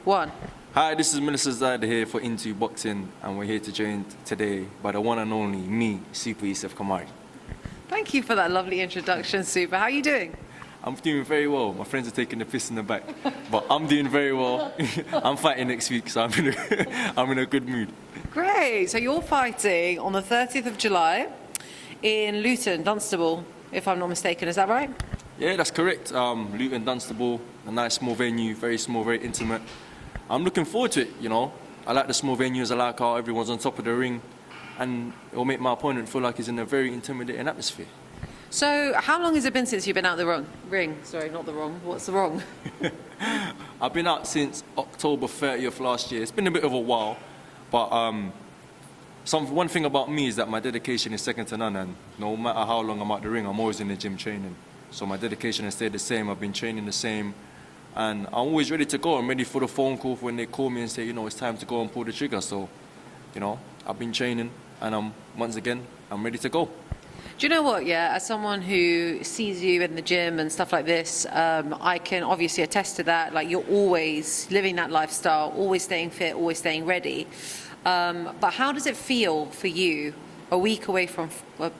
one. Hi, this is Minister Zada here for Into Boxing, and we're here to join today by the one and only me, Super Youssef Khoumari. Thank you for that lovely introduction, Super. How are you doing? I'm doing very well. My friends are taking the piss in the back, but I'm doing very well. I'm fighting next week, so I'm in a good mood. Great. So you're fighting on the 30th of July in Luton, Dunstable, if I'm not mistaken. Is that right? Yeah, that's correct. Luton, Dunstable, a nice small venue, very small, very intimate. I'm looking forward to it, you know. I like the small venues, I like how everyone's on top of the ring, and it'll make my opponent feel like he's in a very intimidating atmosphere. So how long has it been since you've been out the ring? Sorry, not the wrong. What's the wrong? I've been out since October 30th last year. It's been a bit of a while, but one thing about me is that my dedication is second to none, and no matter how long I'm out the ring, I'm always in the gym training. So my dedication has stayed the same. I've been training the same, and I'm always ready to go. I'm ready for the phone call when they call me and say, you know, it's time to go and pull the trigger. So, you know, I've been training, and once again, I'm ready to go. Do you know what, yeah, as someone who sees you in the gym and stuff like this, I can obviously attest to that. Like, you're always living that lifestyle, always staying fit, always staying ready. But how does it feel for you a week away from,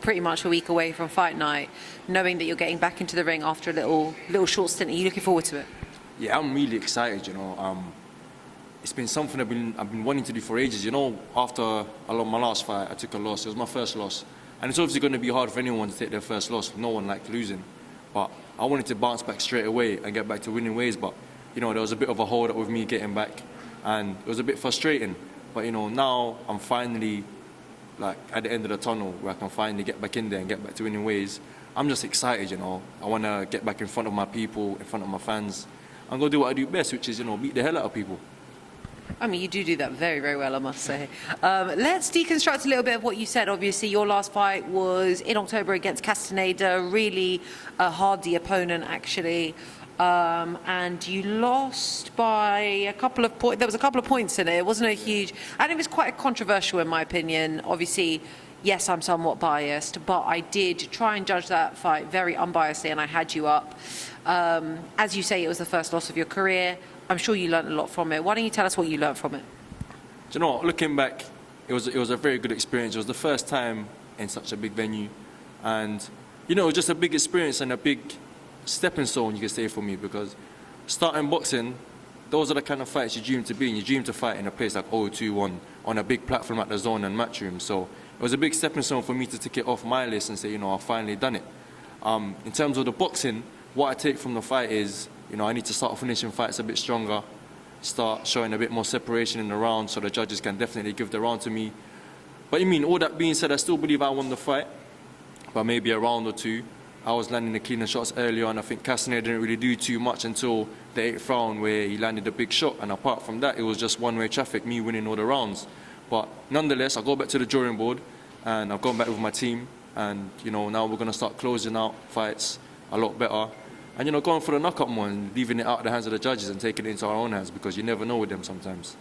pretty much a week away from fight night, knowing that you're getting back into the ring after a little short stint? Are you looking forward to it? Yeah, I'm really excited, you know. It's been something I've been wanting to do for ages. You know, after my last fight, I took a loss. It was my first loss. And it's obviously going to be hard for anyone to take their first loss. No one likes losing. But I wanted to bounce back straight away and get back to winning ways. But, you know, there was a bit of a hold up with me getting back. And it was a bit frustrating. But, you know, now I'm finally, like, at the end of the tunnel where I can finally get back in there and get back to winning ways. I'm just excited, you know. I want to get back in front of my people, in front of my fans. I'm going to do what I do best, which is, you know, beat the hell out of people. I mean, you do that very, very well, I must say. Let's deconstruct a little bit of what you said. Obviously, your last fight was in October against Castaneda, really a hardy opponent, actually. And you lost by a couple of points. There was a couple of points in it. It wasn't a huge... And it was quite controversial, in my opinion. Obviously, yes, I'm somewhat biased, but I did try and judge that fight very unbiasedly, and I had you up. As you say, it was the first loss of your career. I'm sure you learned a lot from it. Why don't you tell us what you learned from it? Do you know what? Looking back, it was a very good experience. It was the first time in such a big venue. And, you know, it was just a big experience and a big stepping stone, you could say, for me, because starting boxing, those are the kind of fights you dream to be in. You dream to fight in a place like 021 on a big platform at the Zone and Matchroom. So it was a big stepping stone for me to tick it off my list and say, you know, I've finally done it. In terms of the boxing, what I take from the fight is, you know, I need to start finishing fights a bit stronger, start showing a bit more separation in the round so the judges can definitely give the round to me. But I mean, all that being said, I still believe I won the fight by maybe a round or two. I was landing the cleaner shots earlier, and I think Castaneda didn't really do too much until the 8th round where he landed a big shot. And apart from that, it was just one-way traffic, me winning all the rounds. But nonetheless, I go back to the drawing board, and I've gone back with my team. And, you know, now we're going to start closing out fights a lot better. And, you know, going for the knockout more and leaving it out of the hands of the judges and taking it into our own hands, because you never know with them sometimes.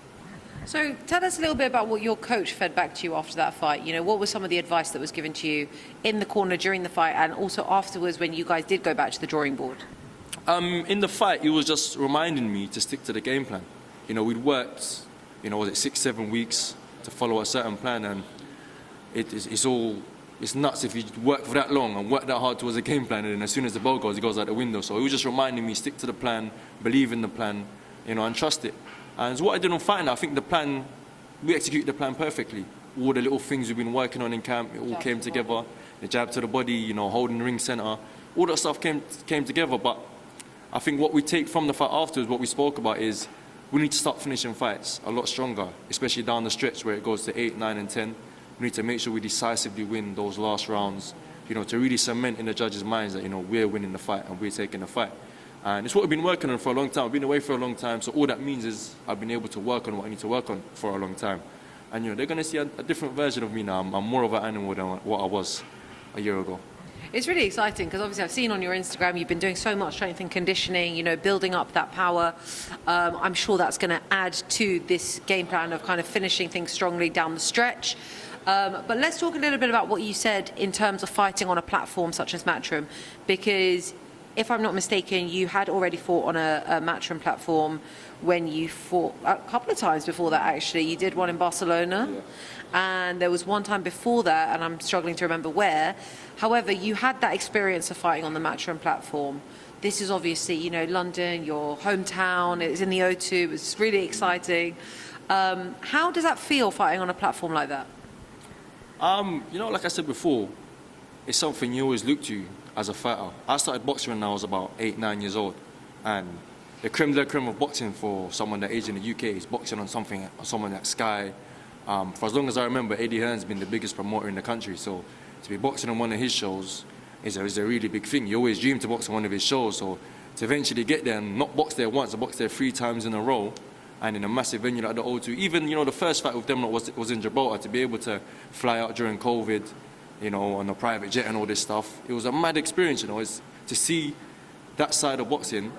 So tell us a little bit about what your coach fed back to you after that fight. You know, what was some of the advice that was given to you in the corner during the fight and also afterwards when you guys did go back to the drawing board? In the fight, he was just reminding me to stick to the game plan. You know, we'd worked, you know, was it 6-7 weeks to follow a certain plan, and it's nuts if you work for that long and work that hard towards a game plan, and then as soon as the ball goes, it goes out the window. So he was just reminding me, stick to the plan, believe in the plan, you know, and trust it. And it's what I did on fight night. I think we executed the plan perfectly. All the little things we've been working on in camp, it all came together. The jab to the body, you know, holding the ring center, all that stuff came together. But I think what we take from the fight afterwards, what we spoke about, is we need to start finishing fights a lot stronger, especially down the stretch where it goes to 8, 9, and 10. We need to make sure we decisively win those last rounds, you know, to really cement in the judges' minds that, you know, we're winning the fight and we're taking the fight. And it's what we've been working on for a long time. I've been away for a long time, so all that means is I've been able to work on what I need to work on for a long time. And, you know, they're going to see a different version of me now. I'm more of an animal than what I was a year ago. It's really exciting because obviously I've seen on your Instagram you've been doing so much strength and conditioning, you know, building up that power. I'm sure that's going to add to this game plan of kind of finishing things strongly down the stretch. But let's talk a little bit about what you said in terms of fighting on a platform such as Matchroom, because if I'm not mistaken, you had already fought on a Matchroom platform when you fought a couple of times before that, actually. You did one in Barcelona, and there was one time before that, and I'm struggling to remember where. However, you had that experience of fighting on the Matchroom platform. This is obviously, you know, London, your hometown. It's in the O2. It's really exciting. How does that feel, fighting on a platform like that? You know, like I said before, it's something you always look to as a fighter. I started boxing when I was about 8, 9 years old, and the creme de la creme of boxing for someone that aged in the UK is boxing on someone like Sky. For as long as I remember, Eddie Hearn's been the biggest promoter in the country, so to be boxing on one of his shows is a really big thing. You always dream to box on one of his shows, so to eventually get there and not box there once, I boxed there 3 times in a row, and in a massive venue like the O2. Even, you know, the first fight with them was in Gibraltar. To be able to fly out during COVID, you know, on a private jet and all this stuff, it was a mad experience, you know. It's to see that side of boxing,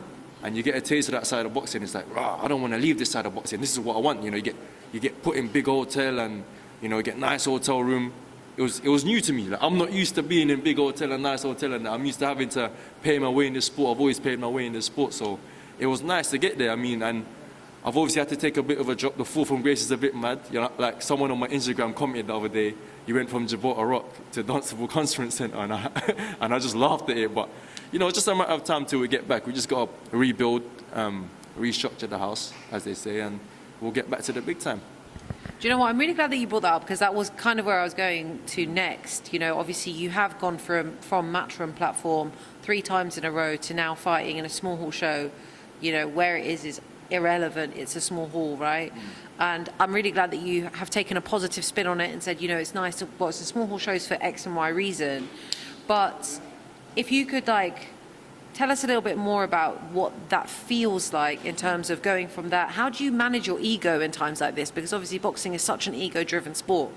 and you get a taste of that side of boxing. It's like, rah, I don't want to leave this side of boxing. This is what I want. You know, you get put in big hotel, and you know, you get nice hotel room. It was new to me. Like, I'm not used to being in big hotel and nice hotel, and I'm used to having to pay my way in this sport. I've always paid my way in this sport, so it was nice to get there. I mean, and I've obviously had to take a bit of a drop. The fall from grace is a bit mad. You know, like someone on my Instagram commented the other day, you went from Gibraltar Rock to Dunstable Conference Centre, and I just laughed at it. But you know, it's just a matter of time till we get back. We just got to rebuild, restructure the house, as they say, and we'll get back to the big time. Do you know what? I'm really glad that you brought that up, because that was kind of where I was going to next. You know, obviously you have gone from Matchroom platform 3 times in a row to now fighting in a small hall show. You know, where it is irrelevant. It's a small hall, right? And I'm really glad that you have taken a positive spin on it and said, you know, it's nice to watch the small hall shows for X and Y reason. But if you could, like, tell us a little bit more about what that feels like in terms of going from that. How do you manage your ego in times like this? Because obviously boxing is such an ego-driven sport.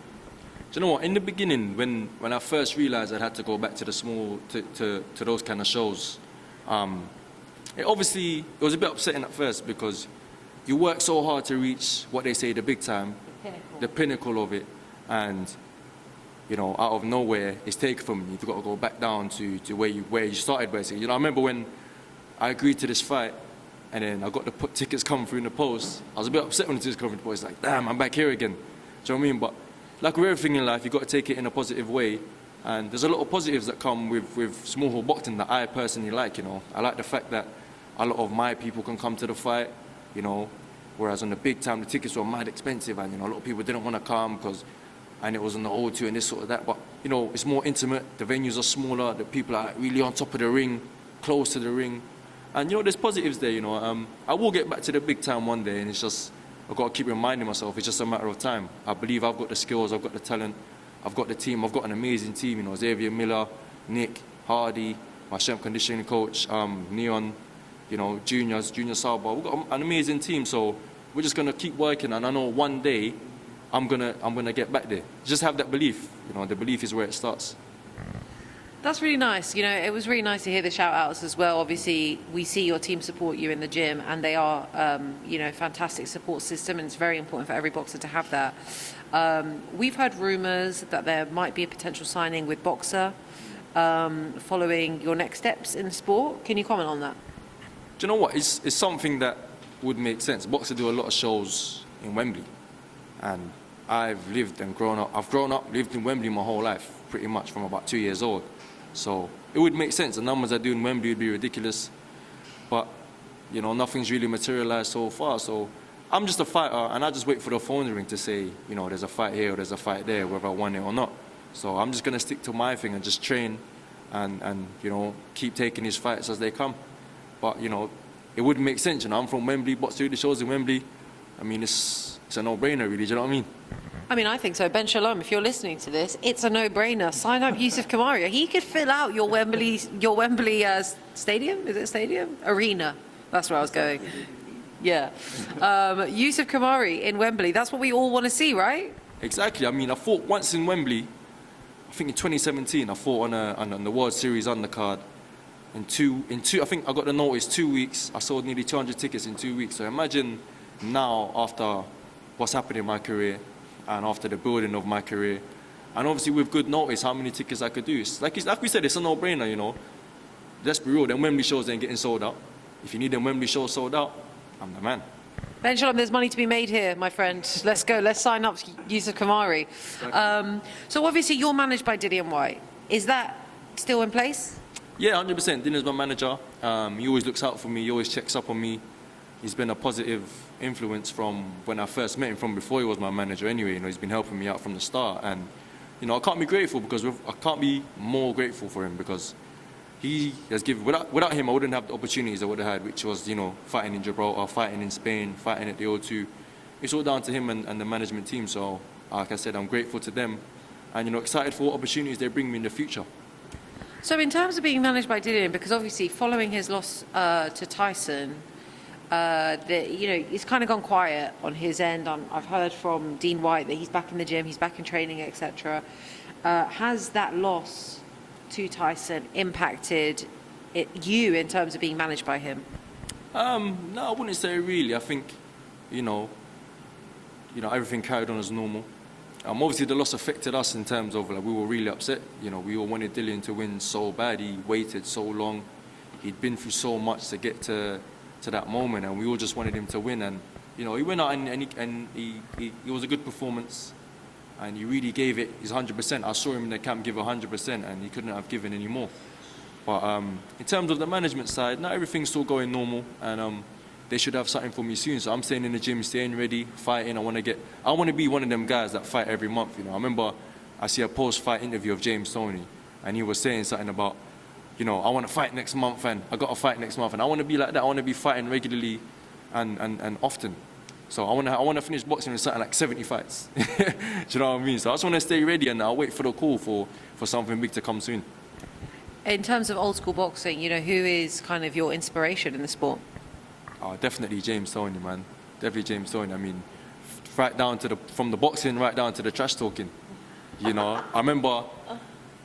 Do you know what? In the beginning, when I first realised I had to go back to the small, to those kind of shows, it was a bit upsetting at first, because you work so hard to reach what they say the big time, the pinnacle of it, and you know, out of nowhere, it's taken from you. You've got to go back down to where you started, basically. You know, I remember when I agreed to this fight, and then I got the tickets coming through in the post. I was a bit upset when the tickets come through the post. Like, damn, I'm back here again. Do you know what I mean? But like with everything in life, you've got to take it in a positive way. And there's a lot of positives that come with small hall boxing that I personally like, you know. I like the fact that a lot of my people can come to the fight, you know, whereas on the big time, the tickets were mad expensive, and, you know, a lot of people didn't want to come and it was on the O2 and this sort of that. But, you know, it's more intimate, the venues are smaller, the people are really on top of the ring, close to the ring. And, you know, there's positives there, you know. I will get back to the big time one day, and it's just, I've got to keep reminding myself, it's just a matter of time. I believe I've got the skills, I've got the talent, I've got the team, I've got an amazing team, you know, Xavier Miller, Nick, Hardy, my strength conditioning coach, Neon, you know, Junior Salba. We've got an amazing team, so we're just going to keep working, and I know one day I'm gonna get back there. Just have that belief. You know, the belief is where it starts. That's really nice. You know, it was really nice to hear the shout-outs as well. Obviously, we see your team support you in the gym, and they are, you know, fantastic support system, and it's very important for every boxer to have that. We've heard rumours that there might be a potential signing with Boxer following your next steps in the sport. Can you comment on that? Do you know what? It's something that would make sense. Boxer do a lot of shows in Wembley, and I've lived and grown up. I've grown up, lived in Wembley my whole life, pretty much from about 2 years old. So it would make sense. The numbers I do in Wembley would be ridiculous, but you know, nothing's really materialized so far. So I'm just a fighter, and I just wait for the phone to ring to say, you know, there's a fight here or there's a fight there, whether I want it or not. So I'm just gonna stick to my thing and just train, and you know, keep taking these fights as they come. But you know, it would make sense. You know, I'm from Wembley, boxed through the shows in Wembley. I mean, it's a no-brainer, really. Do you know what I mean? I think so. Ben Shalom, if you're listening to this, it's a no-brainer. Sign up Youssef Khoumari. He could fill out your Wembley stadium. Is it stadium? Arena. That's where I was going. Yeah. Youssef Khoumari in Wembley. That's what we all want to see, right? Exactly. I mean, I fought once in Wembley. I think in 2017, I fought on the World Series undercard. I think I got the notice 2 weeks. I sold nearly 200 tickets in 2 weeks. So imagine now, after what's happened in my career and after the building of my career, and obviously with good notice, how many tickets I could do. Like we said, it's a no-brainer, you know. let's be real, them Wembley shows ain't getting sold out. If you need them Wembley shows sold out, I'm the man. Ben Shalom, there's money to be made here, my friend. Let's go. Let's sign up Youssef Khoumari. So obviously you're managed by Diddy and White. Is that still in place? Yeah, 100%. Dinner's my manager. He always looks out for me. He always checks up on me. He's been a positive influence from when I first met him, from before he was my manager anyway. You know, he's been helping me out from the start. And, you know, I can't be grateful because I can't be more grateful for him because he has given, without him, I wouldn't have the opportunities I would have had, which was, you know, fighting in Gibraltar, fighting in Spain, fighting at the O2. It's all down to him and the management team. So, like I said, I'm grateful to them and, you know, excited for what opportunities they bring me in the future. So in terms of being managed by Diddy, because obviously following his loss to Tyson, you know, it's kind of gone quiet on his end. I've heard from Dean White that he's back in the gym, he's back in training, etc. Has that loss to Tyson impacted you in terms of being managed by him? No, I wouldn't say really. I think, you know, everything carried on as normal. Obviously, the loss affected us in terms of, like, we were really upset. You know, we all wanted Dillian to win so bad. He waited so long. He'd been through so much to get to that moment, and we all just wanted him to win. And, you know, he went out and he was a good performance. And he really gave it his 100%. I saw him in the camp give 100%, and he couldn't have given any more. But in terms of the management side, now everything's still going normal, and they should have something for me soon. So I'm staying in the gym, staying ready, fighting. I want to be one of them guys that fight every month. You know, I remember I see a post-fight interview of James Toney, and he was saying something about, you know, I want to fight next month, and I got to fight next month, and I want to be like that. I want to be fighting regularly and often. So I want to finish boxing with something like 70 fights. Do you know what I mean? So I just want to stay ready, and I'll wait for the call for something big to come soon. In terms of old school boxing, you know, who is kind of your inspiration in the sport? Oh, definitely James Toney, man. Definitely James Toney. I mean, right down to from the boxing right down to the trash talking. You know, I remember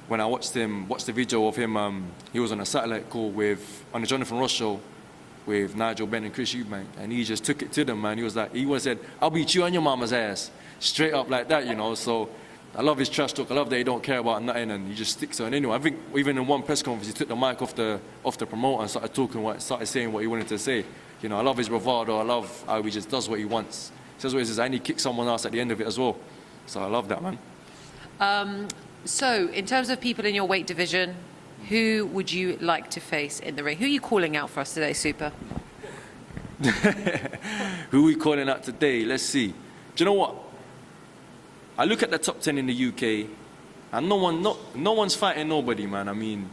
when I watched the video of him. He was on a satellite call on the Jonathan Ross show with Nigel Benn and Chris Eubank, and he just took it to them, man. He said, "I'll beat you and your mama's ass," straight up like that, you know. So I love his trash talk. I love that he don't care about nothing, and he just sticks on. Anyway, I think even in one press conference, he took the mic off the promoter and started saying what he wanted to say. You know, I love his bravado. I love how he just does what he wants. He says what he says, and he kicks someone else at the end of it as well. So I love that, man. So in terms of people in your weight division, who would you like to face in the ring? Who are you calling out for us today, Super? Who are we calling out today? Let's see. Do you know what? I look at the top 10 in the UK, and no one's fighting nobody, man. I mean,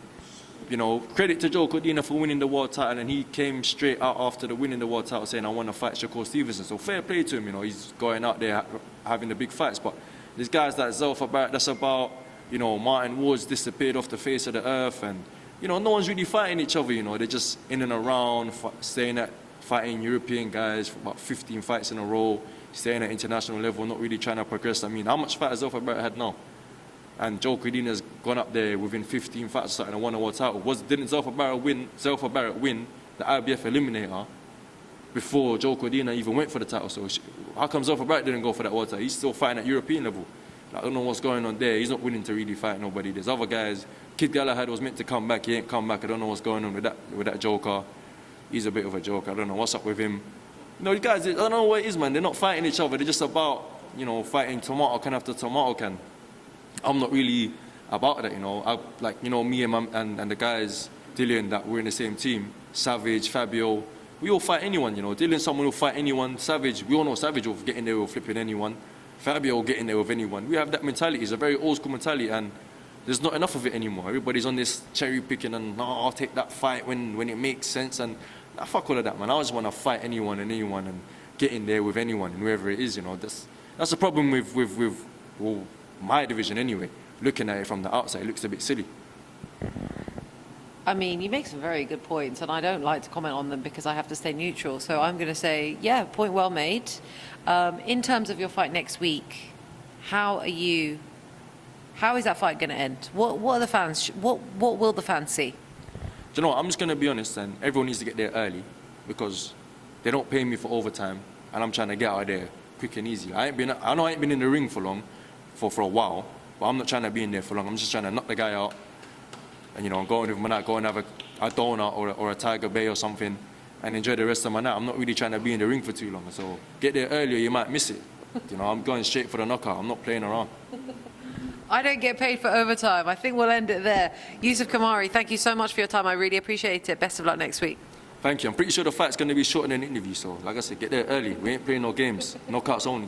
you know, credit to Joe Cordina for winning the world title, and he came straight out after the winning the world title saying, "I want to fight Shakur Stevenson." So fair play to him. You know, he's going out there having the big fights. But there's guys like Zelfa Barrett, that's about, you know, Martin Woods disappeared off the face of the earth, and, you know, no one's really fighting each other. You know, they're just in and around, fighting European guys for about 15 fights in a row, staying at international level, not really trying to progress. I mean, how much fight has Zelfa Barrett had now? And Joe Cordina's gone up there within 15 fights or something and won a world title. Didn't Zelfa Barrett win the IBF Eliminator before Joe Cordina even went for the title? So how come Zelfa Barrett didn't go for that world title? He's still fighting at European level. I don't know what's going on there. He's not willing to really fight nobody. There's other guys. Kid Galahad was meant to come back. He ain't come back. I don't know what's going on with that joker. He's a bit of a joker. I don't know what's up with him. You know, the guys, I don't know what it is, man. They're not fighting each other. They're just about, you know, fighting tomato can after tomato can. I'm not really about that, you know. Me and the guys, Dillian, that we're in the same team, Savage, Fabio, we all fight anyone, you know. Dillian, someone will fight anyone. Savage, we all know Savage will get in there with flipping anyone. Fabio will get in there with anyone. We have that mentality. It's a very old school mentality, and there's not enough of it anymore. Everybody's on this cherry picking and, no, I'll take that fight when it makes sense. And fuck all of that, man. I just want to fight anyone and get in there with anyone and whoever it is, you know. That's the problem with my division anyway. Looking at it from the outside, it looks a bit silly. I mean, you make some very good points, and I don't like to comment on them because I have to stay neutral. So I'm going to say, yeah, point well made. In terms of your fight next week, how is that fight going to end? What are the fans? What will the fans see? Do you know what? I'm just going to be honest, and everyone needs to get there early because they don't pay me for overtime, and I'm trying to get out of there quick and easy. I know I ain't been in the ring for long, for a while, but I'm not trying to be in there for long. I'm just trying to knock the guy out, and, you know, go in with him and go and have a donut or a Tiger Bay or something and enjoy the rest of my night. I'm not really trying to be in the ring for too long. So get there earlier, you might miss it. You know, I'm going straight for the knockout. I'm not playing around. I don't get paid for overtime. I think we'll end it there. Youssef Khoumari, thank you so much for your time. I really appreciate it. Best of luck next week. Thank you. I'm pretty sure the fight's going to be shorter than an interview. So, like I said, get there early. We ain't playing no games. Knockouts only.